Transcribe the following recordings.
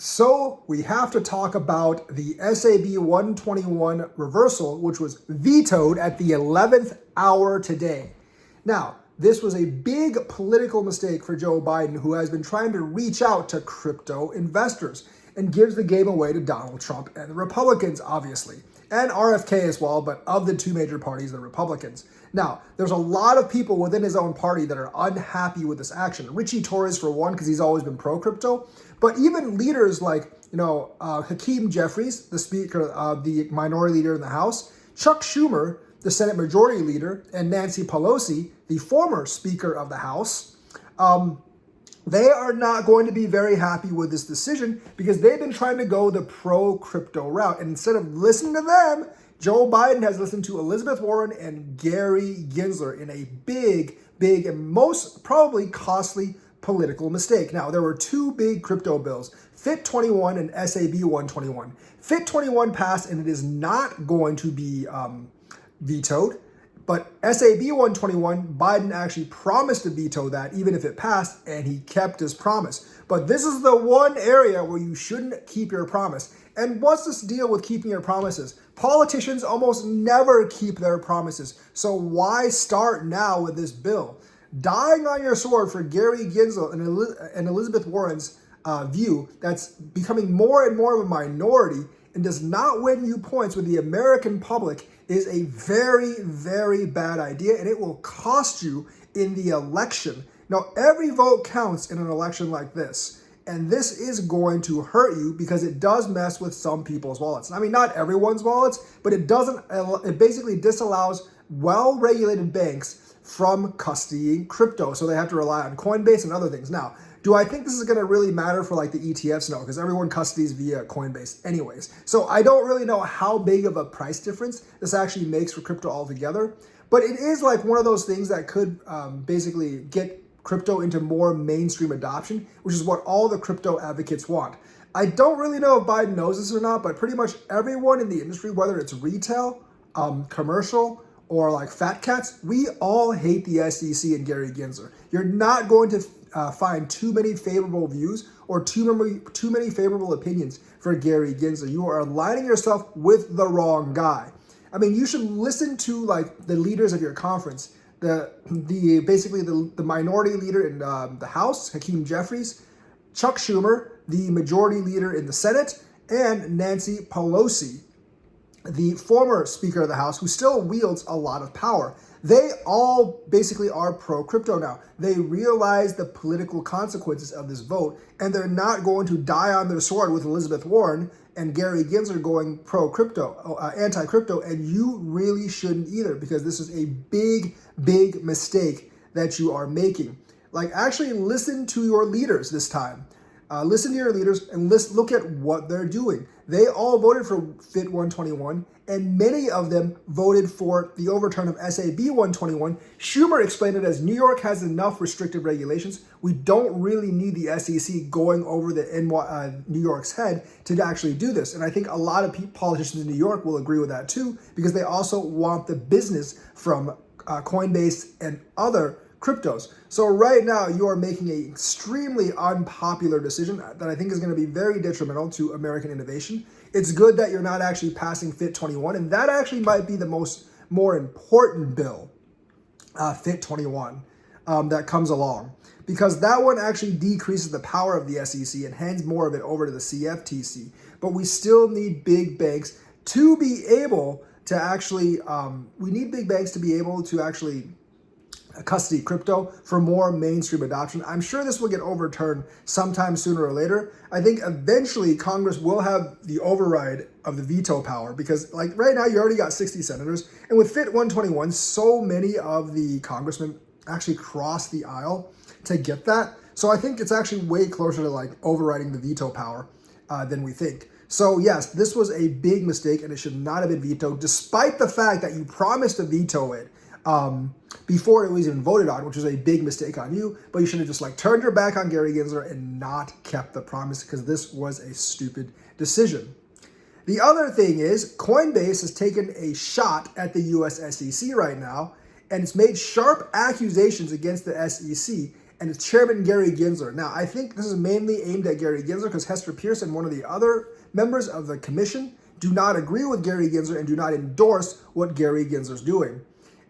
So we have to talk about the SAB 121 reversal, which was vetoed at the 11th hour today. Now, this was a big political mistake for Joe Biden, who has been trying to reach out to crypto investors and gives the game away to Donald Trump and the Republicans, obviously, and RFK as well, but of the two major parties, the Republicans. Now, there's a lot of people within his own party that are unhappy with this action. Richie Torres, for one, because he's always been pro-crypto, but even leaders like, Hakeem Jeffries, the Speaker of the Minority Leader in the House, Chuck Schumer, the Senate Majority Leader, and Nancy Pelosi, the former Speaker of the House, they are not going to be very happy with this decision because they've been trying to go the pro-crypto route. And instead of listening to them, Joe Biden has listened to Elizabeth Warren and Gary Gensler in a big, and most probably costly political mistake. Now, there were two big crypto bills, FIT 21 and SAB 121. FIT 21 passed and it is not going to be vetoed. But SAB 121, Biden actually promised to veto that even if it passed, and he kept his promise. But this is the one area where you shouldn't keep your promise. And what's this deal with keeping your promises? Politicians almost never keep their promises. So why start now with this bill? Dying on your sword for Gary Gensler and Elizabeth Warren's view that's becoming more and more of a minority and does not win you points with the American public is a very, very bad idea, and it will cost you in the election. Now, every vote counts in an election like this, and this is going to hurt you because it does mess with some people's wallets. I mean, not everyone's wallets, but it basically disallows well-regulated banks from custodying crypto, so they have to rely on Coinbase and other things. Now, do I think this is going to really matter for like the ETFs? No, because everyone custodies via Coinbase anyways. So I don't really know how big of a price difference this actually makes for crypto altogether. But it is like one of those things that could basically get crypto into more mainstream adoption, which is what all the crypto advocates want. I don't really know if Biden knows this or not, but pretty much everyone in the industry, whether it's retail, commercial, or like fat cats, we all hate the SEC and Gary Gensler. You're not going to find too many favorable views or too many favorable opinions for Gary Gensler. You are aligning yourself with the wrong guy. I mean, you should listen to like the leaders of your conference, the minority leader in the House, Hakeem Jeffries, Chuck Schumer, the majority leader in the Senate, and Nancy Pelosi, the former Speaker of the House, who still wields a lot of power. They all basically are pro-crypto now. They realize the political consequences of this vote, and they're not going to die on their sword with Elizabeth Warren and Gary Gensler going pro-crypto, anti-crypto, and you really shouldn't either, because this is a big, big mistake that you are making. Like, actually listen to your leaders this time. Listen to your leaders and look at what they're doing. They all voted for FIT 121, and many of them voted for the overturn of SAB 121. Schumer explained it as New York has enough restrictive regulations. We don't really need the SEC going over the New York's head to actually do this. And I think a lot of politicians in New York will agree with that too, because they also want the business from Coinbase and other cryptos. So right now you are making an extremely unpopular decision that I think is going to be very detrimental to American innovation. It's good that you're not actually passing FIT 21, and that actually might be the more important bill, FIT 21, that comes along, because that one actually decreases the power of the SEC and hands more of it over to the CFTC. But we still need big banks to be able to actually, custody crypto for more mainstream adoption. I'm sure this will get overturned sometime sooner or later. I think eventually Congress will have the override of the veto power, because like right now you already got 60 senators, and with FIT 121, so many of the congressmen actually crossed the aisle to get that. So I think it's actually way closer to like overriding the veto power than we think. So yes, this was a big mistake and it should not have been vetoed, despite the fact that you promised to veto it before it was even voted on, which was a big mistake on you. But you should have just like turned your back on Gary Gensler and not kept the promise, because this was a stupid decision. The other thing is Coinbase has taken a shot at the US SEC right now, and it's made sharp accusations against the SEC and it's Chairman Gary Gensler. Now, I think this is mainly aimed at Gary Gensler because Hester Pierce and one of the other members of the commission do not agree with Gary Gensler and do not endorse what Gary Gensler's doing.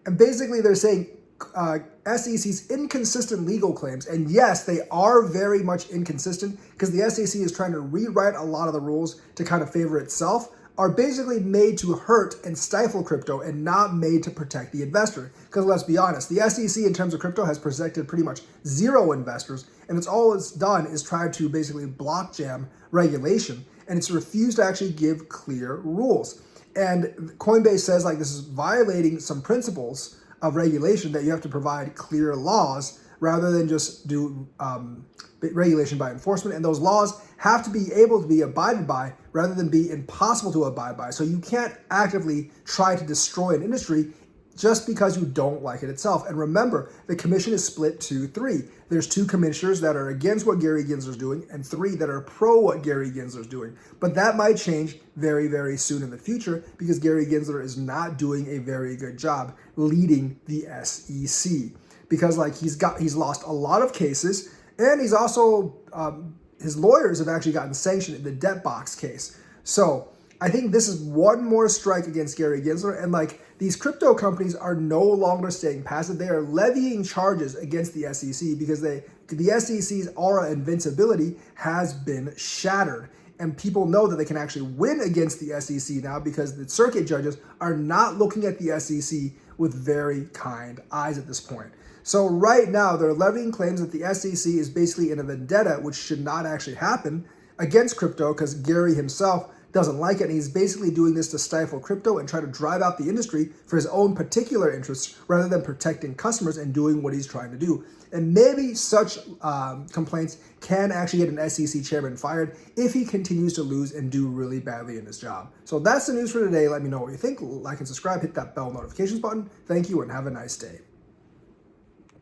And basically, they're saying SEC's inconsistent legal claims, and yes, they are very much inconsistent because the SEC is trying to rewrite a lot of the rules to kind of favor itself, are basically made to hurt and stifle crypto and not made to protect the investor. Because let's be honest, the SEC in terms of crypto has protected pretty much zero investors, and all it's done is try to basically block jam regulation, and it's refused to actually give clear rules. And Coinbase says like this is violating some principles of regulation, that you have to provide clear laws rather than just do regulation by enforcement. And those laws have to be able to be abided by rather than be impossible to abide by. So you can't actively try to destroy an industry just because you don't like it itself. And remember, the commission is split 2-3. There's 2 commissioners that are against what Gary Gensler's doing and 3 that are pro what Gary Gensler's doing. But that might change very, very soon in the future because Gary Gensler is not doing a very good job leading the SEC. Because like he's lost a lot of cases, and he's also his lawyers have actually gotten sanctioned in the debt box case. So I think this is one more strike against Gary Gensler, and like these crypto companies are no longer staying passive. They are levying charges against the SEC because the SEC's aura invincibility has been shattered. And people know that they can actually win against the SEC now because the circuit judges are not looking at the SEC with very kind eyes at this point. So right now, they're levying claims that the SEC is basically in a vendetta, which should not actually happen, against crypto because Gary himself doesn't like it. And he's basically doing this to stifle crypto and try to drive out the industry for his own particular interests rather than protecting customers and doing what he's trying to do. And maybe such complaints can actually get an SEC chairman fired if he continues to lose and do really badly in his job. So that's the news for today. Let me know what you think. Like and subscribe. Hit that bell notifications button. Thank you and have a nice day.